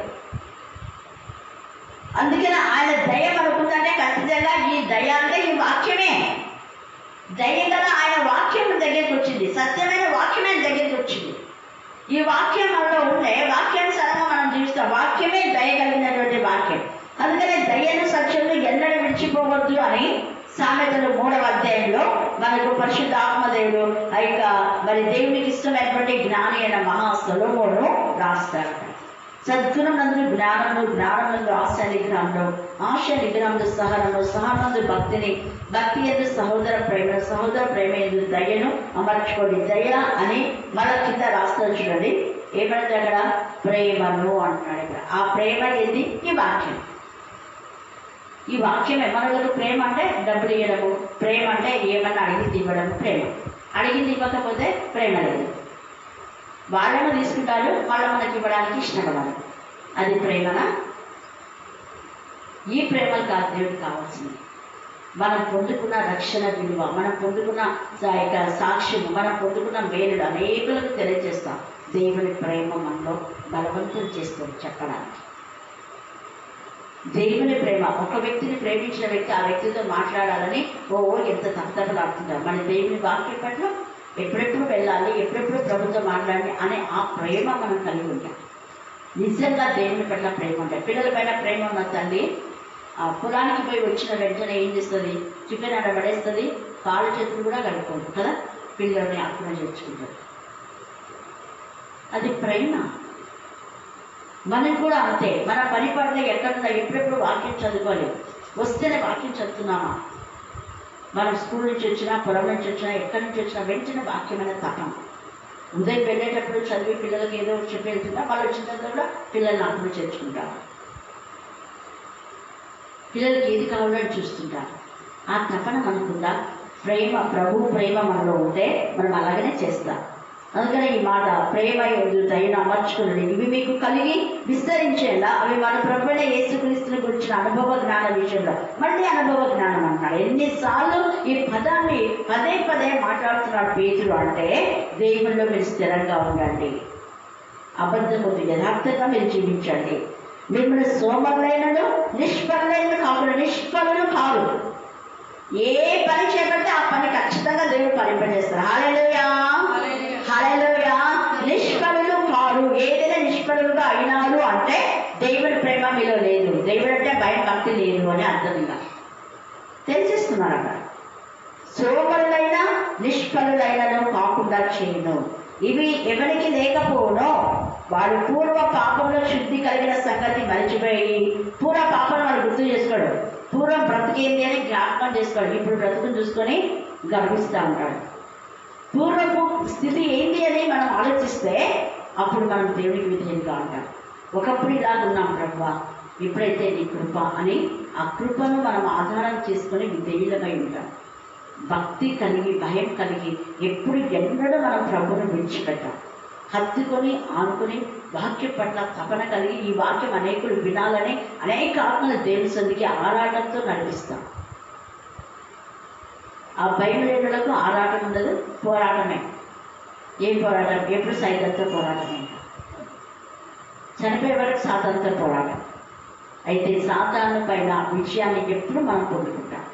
అందుకని ఆయన దయ మనకుందంటే ఖచ్చితంగా ఈ దయ అంటే ఈ వాక్యమే. దయ కదా ఆయన వాక్యం దగ్గరికి వచ్చింది. సత్యమైన వాక్యం ఆయన దగ్గరికి వచ్చింది. ఈ వాక్యం మనలో ఉంటే వాక్యానుసారంగా మనం జీవిస్తాం. వాక్యమే దయ కలిగినటువంటి వాక్యం. అందుకనే దయను సత్యము ఎన్నడూ విడిచిపోవద్దు అని సామెతలు 3వ అధ్యాయంలో మనకు పరిశుద్ధ ఆత్మదేవుడు మరి దేవునికి ఇష్టమైనటువంటి జ్ఞాని అయిన మహా సొలొమోను రాస్తాడు. సద్గుణం నందు జ్ఞానము, జ్ఞానం నందు ఆశ నిగ్రహంలో, ఆశ నిగ్రహంలో సహనము, సహనందు భక్తిని, భక్తి యందు సహోదర ప్రేమ, సహోదర ప్రేమ యందు దయను అమర్చుకోండి. దయ అని మన కింద రాస్తారు చూడండి. ఏమంటే అక్కడ ప్రేమను అంటున్నాడు. ఇక్కడ ఆ ప్రేమ ఏంది? ఈ వాక్యం. ఈ వాక్యమే. మనకు ప్రేమ అంటే డబ్బులు ఇవ్వడము, ప్రేమ అంటే ఏమన్నా అడిగింది ఇవ్వడము ప్రేమ. అడిగింది ఇవ్వకపోతే ప్రేమ లేదు. వాళ్ళను తీసుకుంటారు, వాళ్ళు మనకి ఇవ్వడానికి ఇష్టపడాలి. అది ప్రేమనా? ఈ ప్రేమలు కాదు దేవుడికి కావాల్సింది. మనం పొందుకున్న రక్షణ విలువ, మనం పొందుకున్న సాక్ష్యము, మనం పొందుకున్న మేలుడు అనేకులకు తెలియజేస్తాం. దేవుని ప్రేమ మనలో బలవంతం చేస్తుంది చెప్పడానికి. దేవుని ప్రేమ. ఒక వ్యక్తిని ప్రేమించిన వ్యక్తి ఆ వ్యక్తితో మాట్లాడాలని ఎంత తప్పతపలాడుతుంటారు. మన దేవుని వాక్యం పట్ల ఎప్పుడెప్పుడు వెళ్ళాలి, ఎప్పుడెప్పుడు ప్రభుత్వం మాట్లాడాలి అనే ఆ ప్రేమ మనం కలిగి ఉంటాం. నిజంగా దేవుని పట్ల ప్రేమ ఉంటాయి. పిల్లల పైన ప్రేమ ఉన్న తల్లి పొలానికి పోయి వచ్చిన వెంటనే ఏం చేస్తుంది? చికెన్ ఆడ పడేస్తుంది, కాళ్ళు చేతులు కూడా కడుక్కోరు కదా, పిల్లల్ని అర్థం చేర్చుకుంటారు. అది ప్రేమ. మనకు కూడా అంతే. మన పని పనులు ఎక్కడున్నా ఎప్పుడెప్పుడు వాక్యం చదువుకోవాలి. వస్తేనే వాక్యం చదువుతున్నామా? మనం స్కూల్ నుంచి వచ్చినా, పొలం నుంచి వచ్చినా, ఎక్కడి నుంచి వచ్చినా వెంటనే వాక్యమైన తపన. ఉదయం వెళ్ళేటప్పుడు చదివి పిల్లలకి ఏదో చెప్పి వెళ్తుంటా, వాళ్ళు వచ్చిన తర్వాత కూడా పిల్లల్ని అర్థం చేర్చుకుంటారు. పిల్లలకి ఏది కావాలని చూస్తుంటారు. ఆ తపన మనకుందా? ప్రేమ, ప్రభు ప్రేమ మనలో ఉంటే మనం అలాగనే చేస్తాం. అందుకనే ఈ మాట, ప్రేమ యందు దయను అమర్చుకున్నది, ఇవి మీకు కలిగి విస్తరించేలా అవి మన ప్రభువైన యేసుక్రీస్తుని గురించిన అనుభవ జ్ఞాన విషయంలో. మళ్ళీ అనుభవ జ్ఞానం అంటాడు. ఎన్నిసార్లు ఈ పదాన్ని పదే పదే మాట్లాడుతున్నాడు పేతురు అంటే, దేవుళ్ళలో మీరు స్థిరంగా ఉండండి, అబద్ధముద్దు యథార్థంగా మీరు జీవించండి, మిమ్మల్ని సోమరులైనను నిష్ఫలులైన కాకుండా, నిష్ఫలులు కాదు. ఏ పని చేపడితే ఆ పని ఖచ్చితంగా దేవుడు ఫలింపజేస్తారు. హల్లెలూయా, హల్లెలూయా. నిష్ఫలులు కాదు. ఏదైనా నిష్ఫలులుగా అయినారు అంటే దేవుడి ప్రేమ మీలో లేదు, దేవుడు అంటే భయం భక్తి లేదు అని అర్థం. ఇలా తెలిసిస్తున్నారు అక్కడ. సోమరులైన నిష్ఫలులైనను కాకుండా చేయను, ఇవి ఎవరికి లేకపోనో వాడు పూర్వ పాపంలో శుద్ధి కలిగిన సంగతి మరిచిపోయి, పూర్వ పాపం వాడు గుర్తు చేసుకోడు, పూర్వం బ్రతికేంది అని జ్ఞాపకం చేసుకోడు, ఇప్పుడు బ్రతుకుని చూసుకొని గర్విస్తూ ఉంటాడు. పూర్వపు స్థితి ఏంటి అని మనం ఆలోచిస్తే అప్పుడు మనం దేవునికి వ్యతిరేకంగా ఉంటాం. ఒకప్పుడు ఇలాగ ఉన్నాం ప్రభువా, ఇప్పుడైతే నీ కృప అని ఆ కృపను మనం ఆధారం చేసుకొని విధేయులమై ఉంటాం. భక్తి కలిగి, భయం కలిగి ఎప్పుడు ఎన్నడూ మనం ప్రభువును విడిచిపెట్టాం. హత్తుకొని ఆనుకొని వాక్యం పట్ల తపన కలిగి, ఈ వాక్యం అనేకులు వినాలని అనేక ఆత్మల దేవుని సంధికి ఆరాటంతో నడిపిస్తాం. ఆ భయం లేనులకు ఆరాటం ఉండదు, పోరాటమే. ఏం పోరాటం? ఎప్పుడు సైతంతో పోరాటమే, చనిపోయే వరకు సాతానుతో పోరాటం. అయితే సాతాను పైన విజయాన్ని ఎప్పుడు మనం పొందుకుంటాం,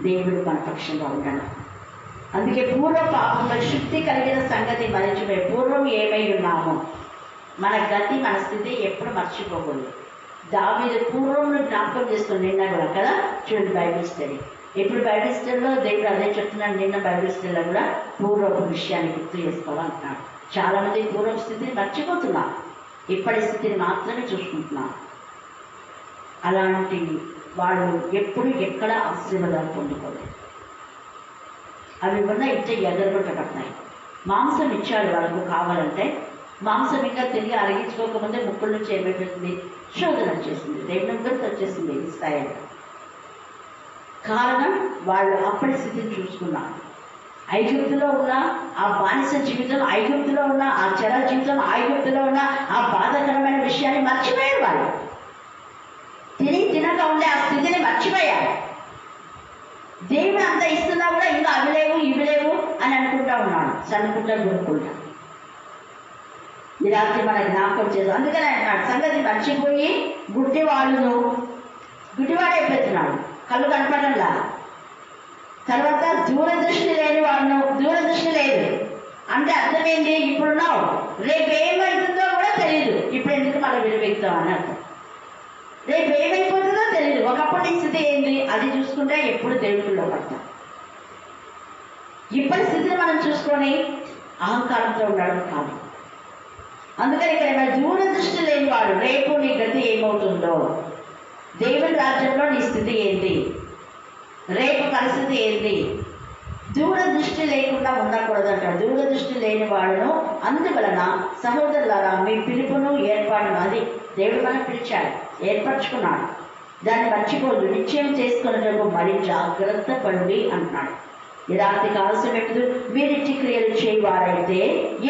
దేవుడు మన పక్షంగా ఉండాలి. అందుకే పూర్వ పాపంలో శుద్ధి కలిగిన సంగతి మరిచిపోయి, పూర్వం ఏమై ఉన్నామో మన గతి, మన స్థితి ఎప్పుడు మర్చిపోకూడదు. దావీదు పూర్వంలో జ్ఞాపకం చేసుకుని, నిన్న కూడా కదా చూడండి బైబిల్ స్టడీ. ఇప్పుడు బైబిల్ స్టడీలో దేవుడు అదే చెప్తున్నాడు. నిన్న బైబిల్ స్టడీలో కూడా పూర్వపు విషయాన్ని గుర్తు చేసుకోవాలంటున్నాడు. చాలామంది పూర్వపు స్థితిని మర్చిపోతున్నారు, ఇప్పటి స్థితిని మాత్రమే చూసుకుంటున్నారు. అలాంటి వాళ్ళు ఎప్పుడు ఎక్కడ ఆశీర్వాదాలు పొందుకోలేదు. అవి ఉన్న ఇచ్చే ఎగరగొట్టబడతాయి. మాంసం ఇచ్చాడు వాళ్ళకు కావాలంటే, మాంసం ఇంకా తిరిగి అరిగించుకోకముందే ముక్కుల నుంచి ఏమైపోతుంది, శోధన వచ్చేసింది, దేవుని గుర్తు వచ్చేసింది ఇశ్రాయేలు. కారణం వాళ్ళు అప్పటి స్థితిని చూసుకున్నారు. ఐగుప్తులో ఉన్న ఆ బానిస జీవితం, ఐగుప్తులో ఉన్న ఆ చెర జీవితం, ఐగుప్తులో ఉన్న ఆ బాధాకరమైన విషయాన్ని మర్చిపోయారు. వాళ్ళు తినక ఉండే ఆ స్థితిని మర్చిపోయారు. దేవుడు అంత ఇస్తున్నా కూడా ఇంకా అవి లేవు ఇవి లేవు అని అనుకుంటా ఉన్నాడు, చదువుకుంటా గురుకుంటా. ఈ రాత్రి మన జ్ఞాపకం చేస్తాం. అందుకని అంటున్నాడు, సంగతి మర్చిపోయి గుడ్డివాడైపోతున్నాడు, కళ్ళు కనపడంలా. తర్వాత దూరదృష్టి లేని వాడును, దూరదృష్టి లేదు అంటే అర్థమైంది, ఇప్పుడున్నావు, రేపు ఏమవుతుందో కూడా తెలియదు, ఇప్పుడు ఎందుకు మళ్ళీ విలువెక్తావు అని అర్థం. రేపు ఏమైపోతుందో తెలియదు. ఒకప్పటి స్థితి ఏంటి అది చూసుకుంటే ఎప్పుడు దేవుడిలో పడతాం. ఇప్పటి స్థితిని మనం చూసుకొని అహంకారంతో ఉండడం కాదు. అందుకని ఇక్కడ దూరదృష్టి లేని వాడు, రేపు నీ గతి ఏమవుతుందో, దేవుని రాజ్యంలో నీ స్థితి ఏంటి, రేపు పరిస్థితి ఏంటి, దూరదృష్టి లేకుండా ఉండకూడదంటాడు. దూరదృష్టి లేని వాడును అందువలన సహోదరులారా మీ పిలుపును ఏర్పాటును, అది దేవుడు మనం పిలిచాడు, ఏర్పరచుకున్నాడు, దాన్ని మర్చిపోదు, నిశ్చయం చేసుకున్నట్టు మరి జాగ్రత్త పడి అంటున్నాడు. ఈ రాత్రి కావాల్సిన వ్యక్తులు మీరిచ్చి క్రియలు చేయవారైతే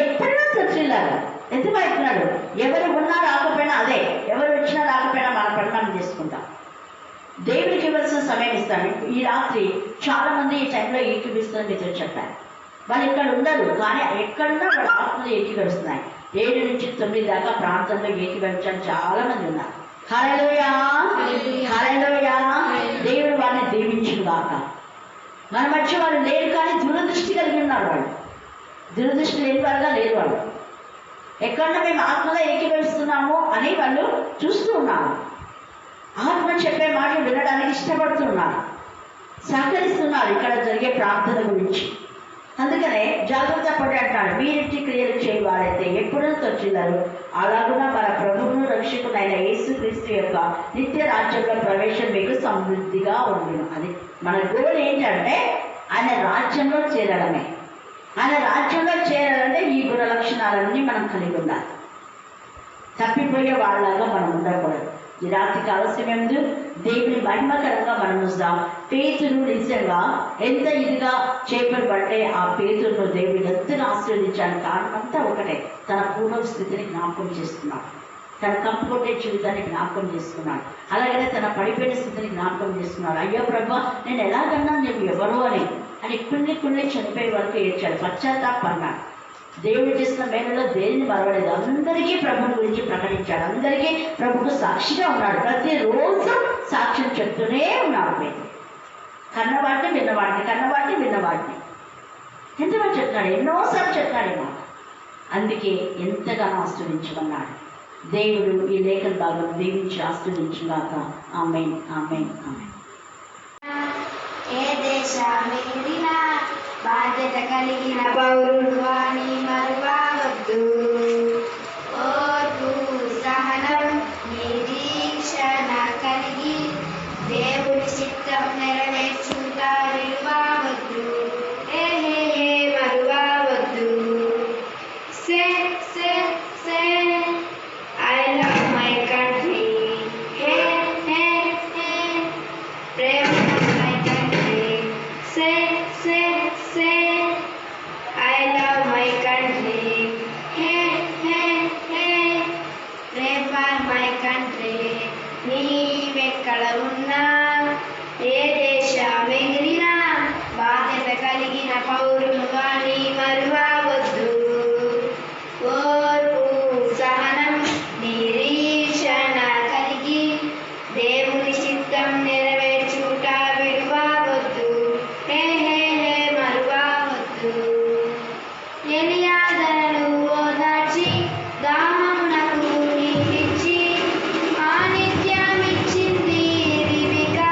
ఎప్పుడైనా తృప్తిలాగా ఎంతమైతున్నాడు. ఎవరు ఉన్నా రాకపోయినా అదే, ఎవరు వచ్చినా రాకపోయినా మన పని మనం చేసుకుంటాం. దేవుడికి ఇవ్వాల్సిన సమయం ఇస్తాను. ఈ రాత్రి చాలా మంది ఈ టైంలో ఏకీపిస్తుందని మీతో చెప్పారు. వాళ్ళు ఇక్కడ ఉండరు, కానీ ఎక్కడున్నా వాళ్ళ ఆత్మలు ఏకీభవిస్తున్నాయి. 7 నుంచి 9 దాకా ప్రాంతంలో ఏకీభవించడానికి చాలా మంది ఉన్నారు. హల్లెలూయా, హల్లెలూయా. దేవుడు వారిని దీవించును గాక. మన మధ్య వాళ్ళు లేరు, కానీ దురదృష్టి కలిగి ఉన్నారు. వాళ్ళు దురదృష్టి లేని వారుగా లేరు. వాళ్ళు ఎక్కడన్నా మేము ఆత్మలో ఏకీభవిస్తున్నాము అని వాళ్ళు చూస్తూ ఉన్నారు. ఆత్మ చెప్పే మాటలు వినడానికి ఇష్టపడుతున్నారు. సహకరిస్తున్నారు ఇక్కడ జరిగే ప్రార్థన గురించి. అందుకనే జాగ్రత్త పడి అంటాడు, మీరింటి క్రియలు చేయవారైతే ఎప్పుడంత వచ్చిందారు అలాగునా మన ప్రభువును రక్షకునైన యేసుక్రీస్తు యొక్క నిత్య రాజ్యంలో ప్రవేశం మీకు సమృద్ధిగా ఉండును. అది మన గోల్ ఏంటంటే ఆయన రాజ్యంలో చేరడమే. ఆయన రాజ్యంలో చేరాలంటే ఈ గుణ లక్షణాలన్నీ మనం కలిగి ఉండాలి. తప్పిపోయే వాళ్ళలాగా మనం ఉండకూడదు. ఈ రాత్రికి ఆలస్యమేందు దేవుని మహిమకరంగా మనం చూద్దాం. పేతురు నిజంగా ఎంత ఇదిగా చేపలు పట్టే ఆ పేతురును దేవుడు ఎంతగా ఆశీర్వదించాలని కారణం అంతా ఒకటే, తన పూర్వ స్థితిని జ్ఞాపకం చేస్తున్నాడు, తన కంపుకొట్టే జీవితాన్ని జ్ఞాపకం చేసుకున్నాడు, అలాగనే తన పడిపోయిన స్థితిని జ్ఞాపకం చేసుకున్నాడు. అయ్యో ప్రభా, నేను ఎలాగన్నా నేను ఎవరు అని కుళ్ళి చనిపోయే వరకు ఏడ్చాడు, పశ్చాత్తాపన్నాడు. దేవుడు చేసిన మేలులో దేనిని మరవలేదు. అందరికీ ప్రభుని గురించి ప్రకటించాడు, అందరికీ ప్రభుకు సాక్షిగా ఉన్నాడు. ప్రతిరోజు సాక్ష్యం చెప్తూనే ఉన్నాడు. పేరు కన్నవాడిని విన్నవాడిని ఎంతమంది చెప్తున్నాడు, ఎన్నోసార్లు చెప్తున్నాడు మాట. అందుకే ఎంతగానో ఆస్వాదించమన్నాడు దేవుడు. ఈ లేఖన భాగం దీవించి ఆస్వాదించుగాక. ఆమేన్, ఆమేన్, ఆమేన్. ఏ దేశమెగిరినా బాధ్యత కలిగిన పౌరుడు అని మరువవద్దు. ఓర్పు, సహనం, నిరీక్షణ కలిగి దేవుని చిత్తం నెరవేర్చుట విడువవద్దు. మరువవద్దు. సే సే సే I love my country. Hey, hey, hey. Pray for my country. Say, say, say. I love my country. Hey, hey, hey. Pray for my country. నీవెక్కడ ఉన్నా, ఏ దేశమెగిరినా బాధ్యత కలిగిన పౌరులు అని మరువవద్దు. ఓర్పు, సహనం, నిరీక్షణ కలిగి దేవుని చిత్తం నెరవేర్చుట విడువవద్దు. మరువవద్దు. ఎలియాజరును ఓదార్చి దాహమునకు నీరిచ్చి ఆతిథ్యమిచ్చింది రిబెకా.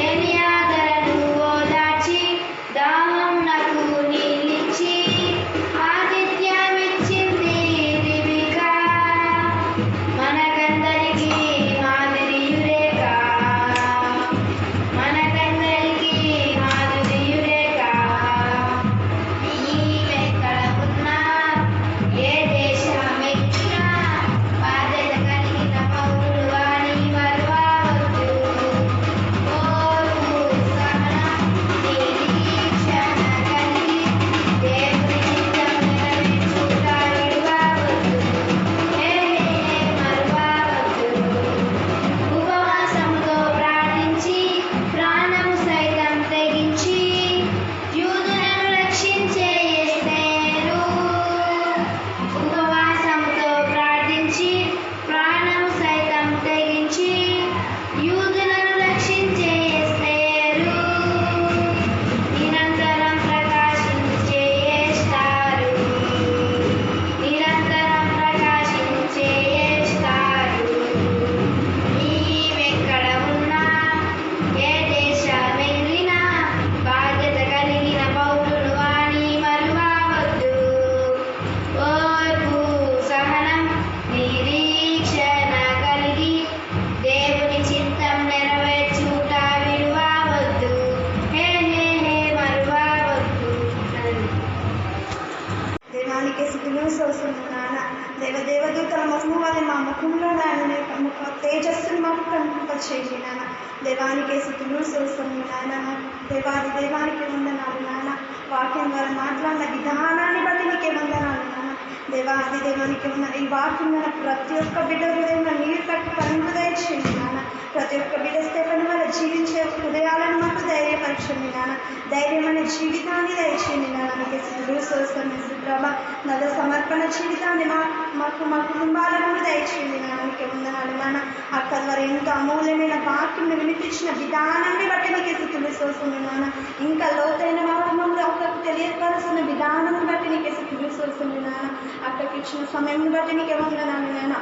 ఎలియాజరును ఓదార్చి దాహమునకు నీరిచ్చి ఆతిథ్యమిచ్చింది రిబెకా. మనకందరికీ మాదిరియురేగా, మనకందరికీ మాదిరియురేగా. నీవెక్కడ ఉన్నా, ఏ దేశమెక్కినా బాధ్యత కలిగిన పౌరులు అని మరువవద్దు. ఓర్పు, సహనం, నిరీక్షణ కలిగి దేవుని చిత్తం నెరవేర్చుట విడువవద్దు. మరువవద్దు. ఉపవాసముతో ప్రార్థించి ప్రాణము సైతం తెగించి యూదులను రక్షించే ఎస్తేరు. ఉపవాసముతో ప్రార్థించి ప్రాణము సైతం తెగించి యూదులను రక్షించే ఎస్తేరు. నిరంతరం ప్రకాశించే ఎస్టారు, నిరంతరం ప్రకాశించే ఎస్టారు. నీవెక్కడ ఉన్నా, ఏ దేశమెగిరినా బాధ్యత కలిగిన పౌరులు అని మరువవద్దు. ఓర్పు, సహనం, నిరీక్షణ కలిగి దేవుని చిత్తం నెరవేర్చుట విడువవద్దు. మరువవద్దు. దేవానికి స్థుతులు స్తోత్రములు నాన్న. దేవదూతల ముఖము వలె మా ముఖంలో నాయన తేజస్సును మాకు కనిపింపచేయండి నాన్న. దేవానికి స్థుతులు స్తోత్రములు నాయన. దేవానికి వందనాలు నాన్న. వాక్యం ద్వారా మాట్లాడిన విధానాన్ని బట్టి నీకే వందనాలు నాన్న. దేవానికి ఉన్న ఈ వాక్యం వల్ల ప్రతి ఒక్క బిడ్డ హృదయంలో నీరు కట్టి పనులు దయచేయండి నాన్న. ప్రతి ఒక్క బిడ్డ స్థేపని వల్ల జీవించే హృదయాలను మాకు ధైర్యపరచండి నాన్న. ధైర్యమైన జీవితాన్ని దయచేయండి నాన్న. నీకే స్థుతులు స్తోత్రములు ప్రభా. నల్ల సమర్పణ జీవితాన్ని మా కుటుంబాలను దయచేయండి నాన్న. నీకే వందనాలు నాన్న. అక్క ద్వారా ఎంతో అమూల్యమైన వాక్యం వినిపించిన విధానాన్ని బట్టి నీకే స్తుతులు స్తోత్రములు నాన్న. ఇంకా లోతైన మార్గంలో అక్కకు తెలియపరుస్తున్న విధానాన్ని బట్టి నీకే స్తుతులు స్తోత్రములు నాన్న. అక్కకి ఇచ్చిన సమయం బట్టి నీకే వందనాలు నాన్న.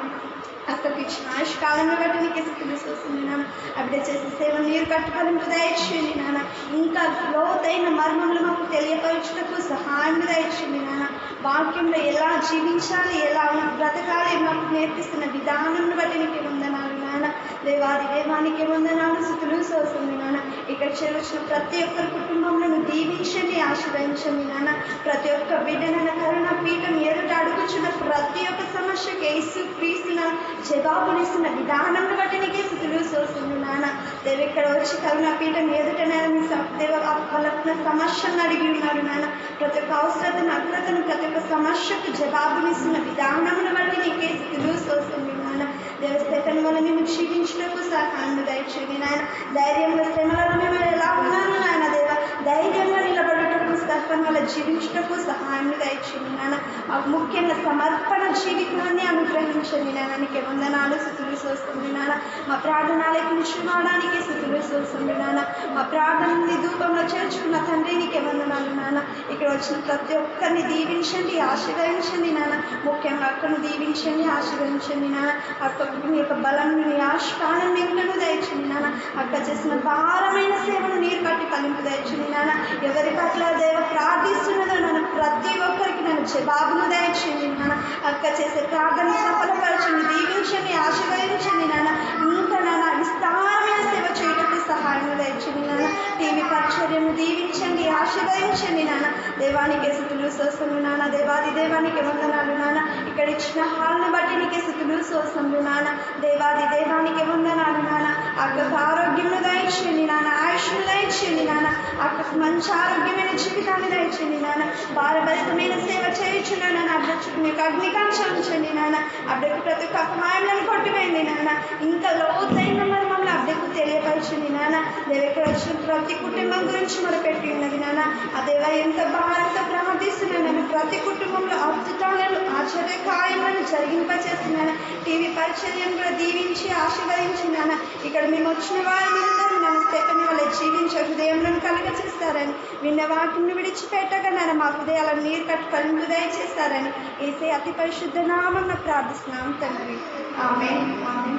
అక్కకి ఇచ్చిన ఆయుష్కాలను బట్టి నీకే స్తుతులు స్తోత్రములు నాన్న. అప్పుడే చేసే సేవ నీరు కట్టుకోవడం దయచేయండి నాన్న. ఇంకా లోతైన మర్మంలో మాకు తెలియపరచుటకు సహాయం దయచేయండి నాన్న. వాక్యంలో ఎలా జీవించాలి, ఎలా బ్రతకాలి మాకు నేర్పిస్తున్న విధానం బట్టి నీకే వందనాలు నాన్న. దేవాది దేవానికి వందనాలు స్తుతులు స్తోత్రములు నాన్న. ఇక్కడ చేరుచిన ప్రతి ఒక్కరి కుటుంబంలో దీవించండి, ఆశీర్వదించండి నాన్న. ప్రతి ఒక్క బిడ్డనైన కరుణ పీఠం ఎదుట అడుగుచున్న ప్రతి ఒక్క సమస్యకి యేసు క్రీస్తున్న జవాబునిస్తున్న విధానం బట్టి నీకే స్తుతులు స్తోత్రములు నాన్న. దేవ ఇక్కడ వచ్చి కరుణ పీఠం ఎదుటనైనా మీ దేవ వాళ్ళకున్న సమస్యను అడిగి ఉన్నారు నాన్న. ప్రతి ఒక్క అవసరతను అగ్రతను ప్రతి ఒక్క సమస్యకు జవాబునిస్తున్న విధానమును బట్టి నీకే స్తుతులు స్తోత్రములు నాన్న. దేవస్థానం వల్ల మేము క్షీణించినకు సహాయం దయచేయండి నాయన. ధైర్యంగా శ్రమలలో మేము ఎలా ఉన్నాను నాయన దేవ, ధైర్యంగా నిలబడటకు స్థాపన వల్ల జీవించటకు సహాయం దయచేయండి నాన్న. మాకు ముఖ్యంగా సమర్పణ జీవితాన్ని అనుగ్రహించండి నాయన. నీకే వందనాలు స్తుతులు స్తోత్రములు నాన్న. మా ప్రార్థనలకు నిశ్చయడానికి స్తుతులు స్తోత్రములు నాన్న. మా ప్రార్థనని ధూపంలో చేర్చుకున్న తండ్రి నీకే వందనాలు నాన్న. ఇక్కడ వచ్చిన ప్రతి ఒక్కరిని దీవించండి, ఆశీర్వదించండి నాన్న. ముఖ్యంగా అక్కను దీవించండి, ఆశీర్వదించండి నాన్న. అక్కకు మీ యొక్క బలం, మీ ఆశకాలను నిండును దయచండి నాన్న. అక్క చేసిన భారమైన సేవను నీరు కట్టి తలింపు దయచండి నాన్న. ఎవరి పట్ల దేవ ప్రార్థిస్తున్నదో నాన్న ప్రతి ఒక్కరికి నన్ను జవాబును దయచండి నాన్న. అక్క చేసే ప్రార్థన సఫలపరచండి, దీవించండి, ఆశీర్వదించండి నాన్న. ఇంకా నాన్న విస్తారమైన సేవ చేయటకు సహాయం దయచండి నాన్న. టీవీ పరిచర్యను దీవించండి, ఆశీర్వదించండి నాన్న. దేవానికి స్తుతులు స్తోత్రములు నాన్న. దేవాది దేవానికి వందనాలు నాన్న. ఇక్కడ ఇచ్చిన హాల్ని బట్టి నీకే స్తుతులు స్తోత్రములు నాన్న. దేవాది దేవానికి వందనాలు నాన్న. అక్కకు ఆరోగ్యంను దయచేయండి నాన్న, ఆయుష్ను దయచేయండి నాన్న. అక్కకు మంచి ఆరోగ్యమైన జీవితాన్ని దయచేయండి నాన్న. భారభరితమైన సేవ చేయించున్నాను నాన్న. అడ్డచుకు మీకు అగ్నికాంక్ష ఉంచండి నాన్న. అడ్డకు ప్రతి ఒక్క అపమానాలను కొట్టిపోయింది నాన్న. ఇంకా లోతైన మర్మంలో అడ్డకు తెలియపరచండి నాన్న. దేవ ఇక్కడ వచ్చిన ప్రతి కుటుంబం గురించి మొదలుపెట్టి ఉన్నది నాన్న. ఆ దేవ ఎంత భారంతో ప్రార్థిస్తున్నాను. ప్రతి కుటుంబంలో అద్భుతాలను ఆశ్చర్యకార్యములను జరిగింపచేస్తున్నాను. టీవీ పరిచర్యను కూడా దీవించి ఆశీర్వదించినాను. ఇక్కడ మేము వచ్చిన వారందరూ నన్ను స్థెపని వల్ల జీవించే హృదయంలో కలుగ చేస్తారని, విన్న వాటిని విడిచిపెట్టగా నన్ను మా హృదయాలను నీరు కట్టుకొని దయచేస్తారని ఏసే అతి పరిశుద్ధ నామమున ప్రార్థిస్తున్నాం తండ్రి. ఆమేన్.